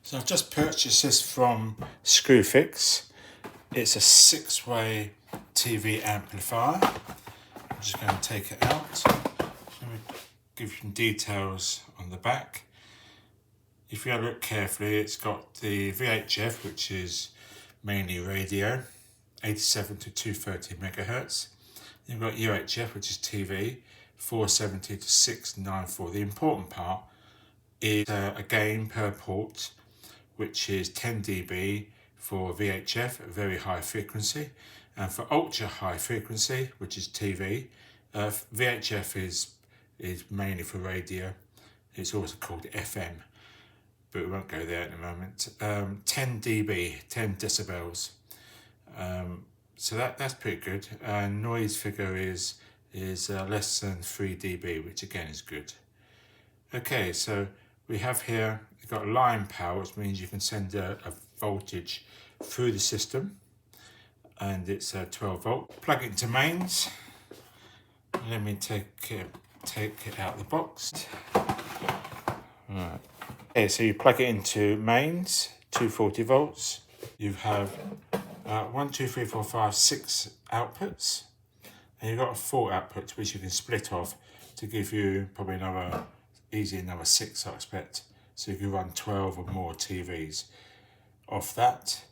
So I've just purchased this from Screwfix. It's a 6-way TV amplifier. I'm just going to take it out. Let me give you some details on the back. If you look carefully, it's got the VHF, which is mainly radio, 87 to 230 megahertz. You've got UHF, which is TV, 470 to 694. The important part is a gain per port, which is 10 dB for VHF, a very high frequency, and for ultra high frequency, which is TV, VHF is mainly for radio. It's also called FM, but we won't go there at the moment. 10 dB, 10 decibels. So that's pretty good. Noise figure is less than 3 dB, which again is good. Okay, so we have here, you've got line power, which means you can send a voltage through the system, and it's 12 volt. Plug it into mains. Let me take it out of the box. Right. Okay, so you plug it into mains, 240 volts. You have 1, 2, 3, 4, 5, 6 outputs, and you've got 4 outputs which you can split off to give you probably another 6, I expect. So you can run 12 or more TVs off that.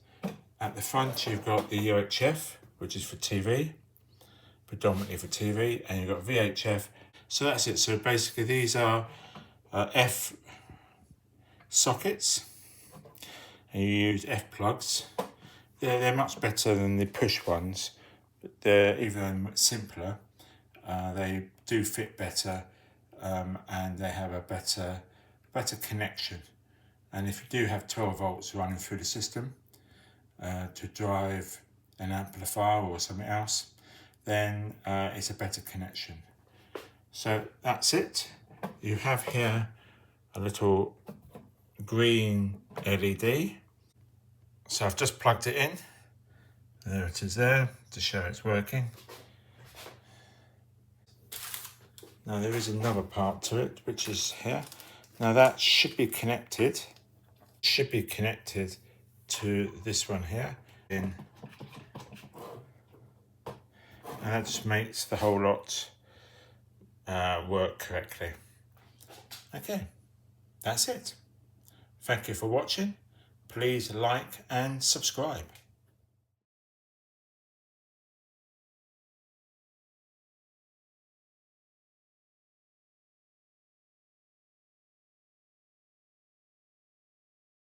At the front you've got the UHF, which is for TV, predominantly for TV, and you've got VHF. So that's it. So basically these are F sockets, and you use F plugs. They're much better than the push ones, but they're even simpler. They do fit better, and they have a better connection. And if you do have 12 volts running through the system to drive an amplifier or something else, then it's a better connection. So that's it. You have here a little green LED. So I've just plugged it in. There it is there to show it's working. Now there is another part to it, which is here. Now that should be connected to this one here. And that just makes the whole lot work correctly. Okay, that's it. Thank you for watching. Please like and subscribe.